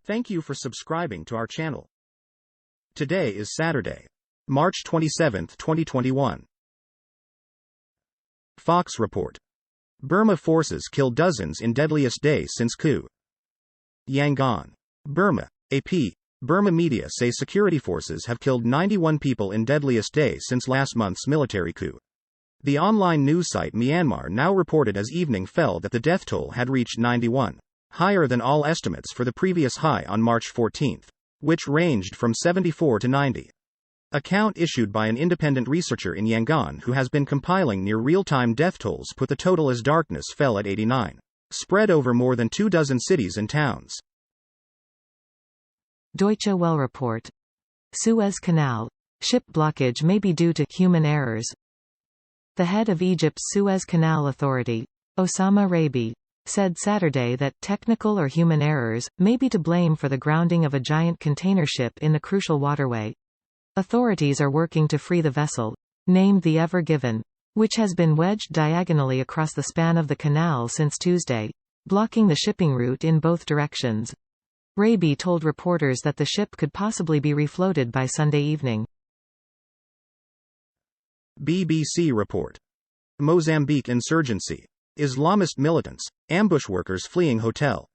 Thank you for subscribing to our channel. Today is Saturday, March 27, 2021. Fox report. Burma forces kill dozens in deadliest day since coup. Yangon, Burma. AP. Burma media say security forces have killed 91 people in deadliest day since last month's military coup. The online news site Myanmar now reported as evening fell that the death toll had reached 91, higher than all estimates for the previous high on March 14, which ranged from 74 to 90. A count issued by an independent researcher in Yangon who has been compiling near real-time death tolls put the total as darkness fell at 89, spread over more than 24 cities and towns. Deutsche Welle report. Suez Canal. Ship blockage may be due to human errors. The head of Egypt's Suez Canal Authority, Osama Rabi, said Saturday that technical or human errors may be to blame for the grounding of a giant container ship in the crucial waterway. Authorities are working to free the vessel, named the Ever Given, which has been wedged diagonally across the span of the canal since Tuesday, blocking the shipping route in both directions. Rabi told reporters that the ship could possibly be refloated by Sunday evening. BBC report. Mozambique insurgency. Islamist militants, ambush workers fleeing hotel.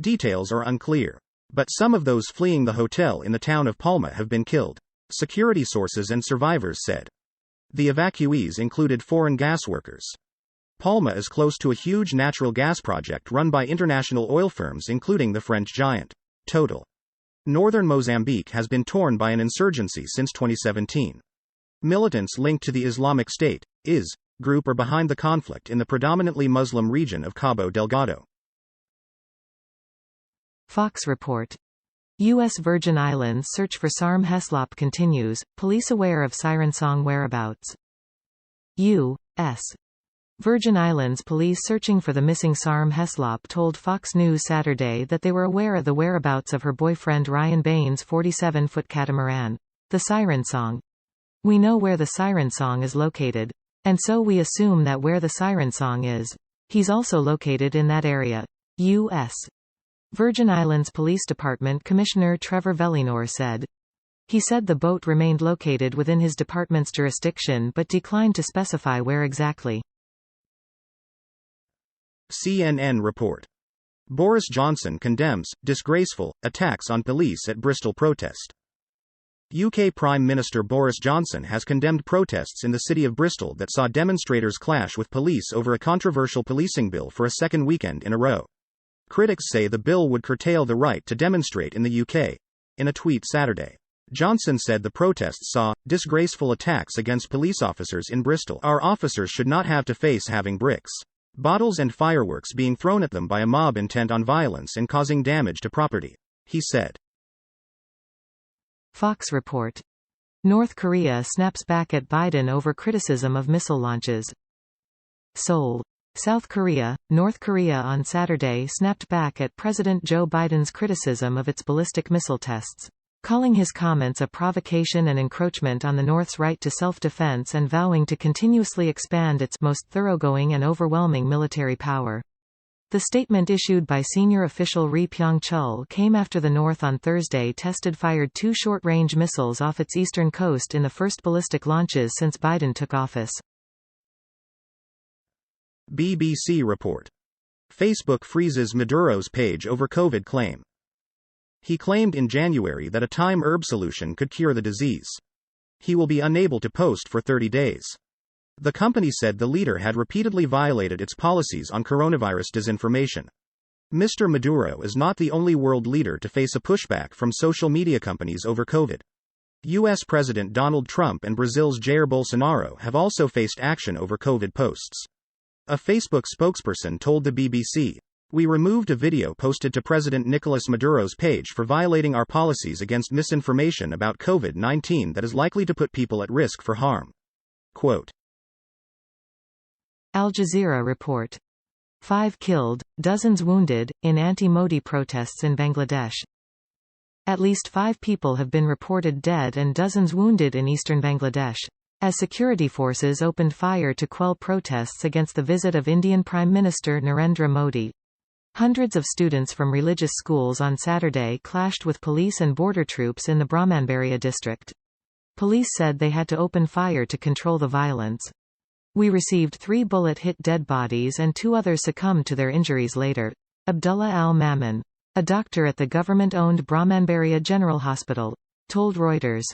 Details are unclear, but some of those fleeing the hotel in the town of Palma have been killed, security sources and survivors said. The evacuees included foreign gas workers. Palma is close to a huge natural gas project run by international oil firms including the French giant Total. Northern Mozambique has been torn by an insurgency since 2017. Militants linked to the Islamic State, IS, group are behind the conflict in the predominantly Muslim region of Cabo Delgado. Fox report. U.S. Virgin Islands search for Sarm Heslop continues, police aware of siren song whereabouts. U.S. Virgin Islands police searching for the missing Sarm Heslop told Fox News Saturday that they were aware of the whereabouts of her boyfriend Ryan Bain's 47-foot catamaran, the Siren Song. We know where the Siren Song is located. And so we assume that where the Siren Song is, he's also located in that area. U.S. Virgin Islands Police Department Commissioner Trevor Vellinor said. He said the boat remained located within his department's jurisdiction but declined to specify where exactly. CNN report. Boris Johnson condemns disgraceful attacks on police at Bristol protest. UK Prime Minister Boris Johnson has condemned protests in the city of Bristol that saw demonstrators clash with police over a controversial policing bill for a second weekend in a row. Critics say the bill would curtail the right to demonstrate in the UK. In a tweet Saturday, Johnson said the protests saw disgraceful attacks against police officers in Bristol. Our officers should not have to face having bricks, bottles and fireworks being thrown at them by a mob intent on violence and causing damage to property, he said. Fox report. North Korea snaps back at Biden over criticism of missile launches. Seoul, South Korea. North Korea on Saturday snapped back at President Joe Biden's criticism of its ballistic missile tests, calling his comments a provocation and encroachment on the North's right to self-defense and vowing to continuously expand its most thoroughgoing and overwhelming military power. The statement issued by senior official Ri Pyong-chul came after the North on Thursday fired 2 short-range missiles off its eastern coast in the first ballistic launches since Biden took office. BBC report. Facebook freezes Maduros page over COVID claim. He claimed in January that a thyme herb solution could cure the disease. He will be unable to post for 30 days. The company said the leader had repeatedly violated its policies on coronavirus disinformation. Mr. Maduro is not the only world leader to face a pushback from social media companies over COVID. U.S. President Donald Trump and Brazil's Jair Bolsonaro have also faced action over COVID posts. A Facebook spokesperson told the BBC, "We removed a video posted to President Nicolas Maduro's page for violating our policies against misinformation about COVID-19 that is likely to put people at risk for harm." Quote. Al Jazeera report. 5 killed, dozens wounded, in anti-Modi protests in Bangladesh. At least 5 people have been reported dead and dozens wounded in eastern Bangladesh, as security forces opened fire to quell protests against the visit of Indian Prime Minister Narendra Modi. Hundreds of students from religious schools on Saturday clashed with police and border troops in the Brahmanbaria district. Police said they had to open fire to control the violence. We received 3 bullet-hit dead bodies and 2 others succumbed to their injuries later. Abdullah al-Mamun, a doctor at the government-owned Brahmanbaria General Hospital, told Reuters.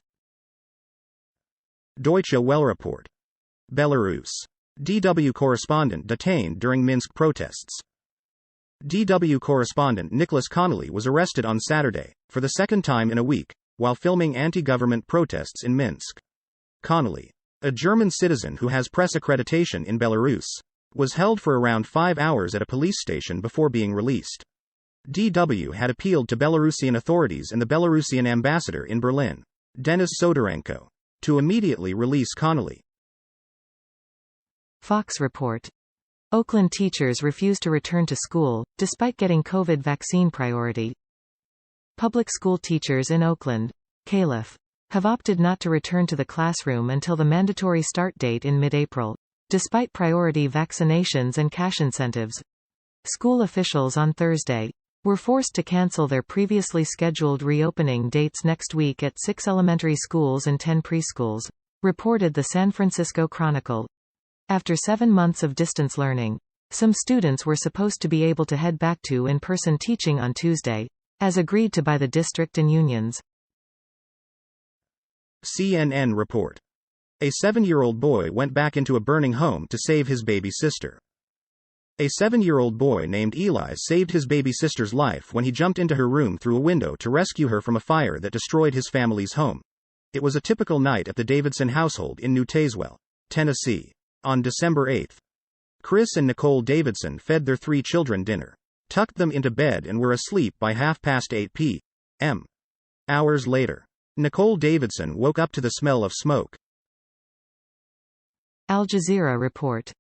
Deutsche Welle report. Belarus. DW correspondent detained during Minsk protests. DW correspondent Nicholas Connolly was arrested on Saturday, for the second time in a week, while filming anti-government protests in Minsk. Connolly, a German citizen who has press accreditation in Belarus, was held for around 5 hours at a police station before being released. DW had appealed to Belarusian authorities and the Belarusian ambassador in Berlin, Denis Sodorenko, to immediately release Connolly. Fox report. Oakland teachers refuse to return to school, despite getting COVID vaccine priority. Public school teachers in Oakland, Calif., have opted not to return to the classroom until the mandatory start date in mid-April, despite priority vaccinations and cash incentives. School officials on Thursday were forced to cancel their previously scheduled reopening dates next week at 6 elementary schools and 10 preschools, reported the San Francisco Chronicle. After 7 months of distance learning, some students were supposed to be able to head back to in-person teaching on Tuesday, as agreed to by the district and unions. CNN report. A 7-year-old boy went back into a burning home to save his baby sister. A 7-year-old boy named Eli saved his baby sister's life when he jumped into her room through a window to rescue her from a fire that destroyed his family's home. It was a typical night at the Davidson household in New Tazewell, Tennessee. On December 8, Chris and Nicole Davidson fed their 3 children dinner, tucked them into bed and were asleep by 8:30 p.m. Hours later, Nicole Davidson woke up to the smell of smoke. Al Jazeera report.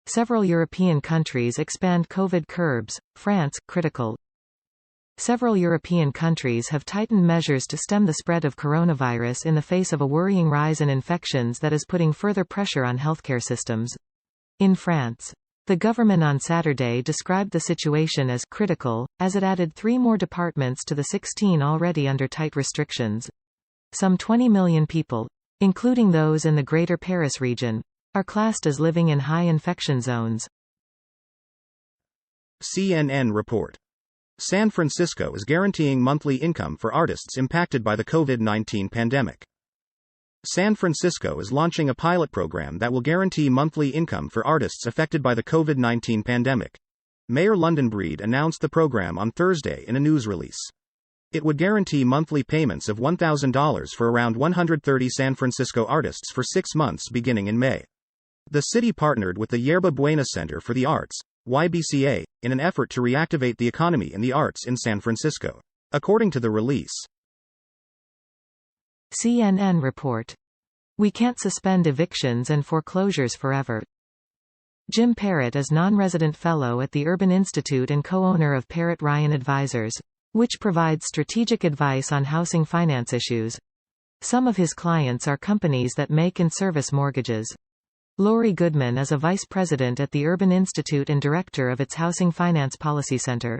Several European countries expand COVID curbs, France, critical. Several European countries have tightened measures to stem the spread of coronavirus in the face of a worrying rise in infections that is putting further pressure on healthcare systems. In France, the government on Saturday described the situation as critical, as it added 3 more departments to the 16 already under tight restrictions. Some 20 million people, including those in the Greater Paris region, are classed as living in high infection zones. CNN report. San Francisco is guaranteeing monthly income for artists impacted by the COVID-19 pandemic. San Francisco is launching a pilot program that will guarantee monthly income for artists affected by the COVID-19 pandemic. Mayor London Breed announced the program on Thursday in a news release. It would guarantee monthly payments of $1,000 for around 130 San Francisco artists for 6 months beginning in May. The city partnered with the Yerba Buena Center for the Arts, YBCA, in an effort to reactivate the economy and the arts in San Francisco, according to the release. CNN report. We can't suspend evictions and foreclosures forever. Jim Parrott is non-resident fellow at the Urban Institute and co-owner of Parrott Ryan Advisors, which provides strategic advice on housing finance issues. Some of his clients are companies that make and service mortgages. Lori Goodman is a vice president at the Urban Institute and director of its Housing Finance Policy Center.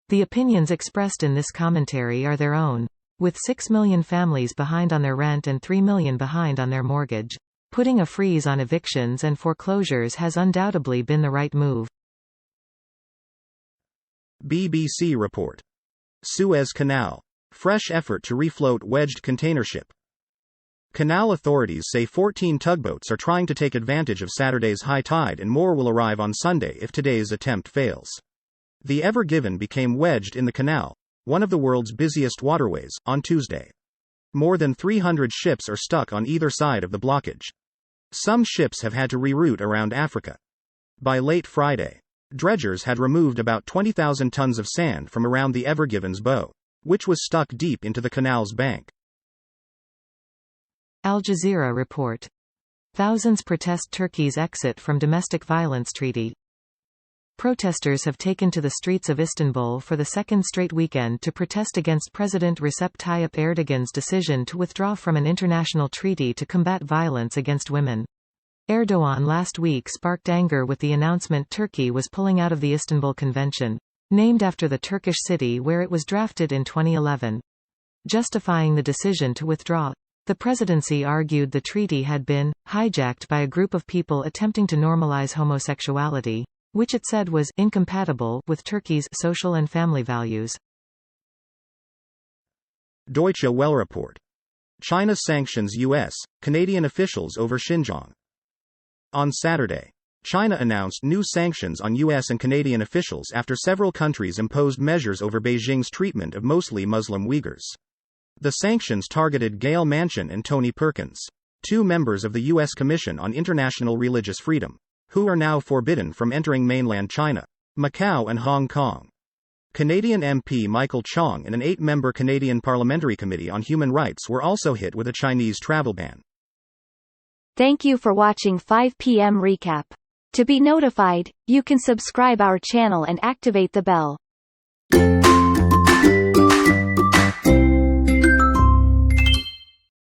The opinions expressed in this commentary are their own. With 6 million families behind on their rent and 3 million behind on their mortgage, putting a freeze on evictions and foreclosures has undoubtedly been the right move. BBC report. Suez Canal. Fresh effort to refloat wedged container ship. Canal authorities say 14 tugboats are trying to take advantage of Saturday's high tide and more will arrive on Sunday if today's attempt fails. The Ever Given became wedged in the canal, one of the world's busiest waterways, on Tuesday. More than 300 ships are stuck on either side of the blockage. Some ships have had to reroute around Africa. By late Friday, dredgers had removed about 20,000 tons of sand from around the Ever Given's bow, which was stuck deep into the canal's bank. Al Jazeera report. Thousands protest Turkey's exit from domestic violence treaty. Protesters have taken to the streets of Istanbul for the second straight weekend to protest against President Recep Tayyip Erdogan's decision to withdraw from an international treaty to combat violence against women. Erdogan last week sparked anger with the announcement Turkey was pulling out of the Istanbul Convention. named after the Turkish city where it was drafted in 2011. Justifying the decision to withdraw, the presidency argued the treaty had been hijacked by a group of people attempting to normalize homosexuality, which it said was incompatible with Turkey's social and family values. Deutsche Welle report. China sanctions U.S., Canadian officials over Xinjiang. On Saturday, China announced new sanctions on U.S. and Canadian officials after several countries imposed measures over Beijing's treatment of mostly Muslim Uyghurs. The sanctions targeted Gail Manchin and Tony Perkins, two members of the U.S. Commission on International Religious Freedom, who are now forbidden from entering mainland China, Macau and Hong Kong. Canadian MP Michael Chong and an 8-member Canadian Parliamentary Committee on Human Rights were also hit with a Chinese travel ban. Thank you for watching 5 p.m. recap. To be notified, you can subscribe our channel and activate the bell.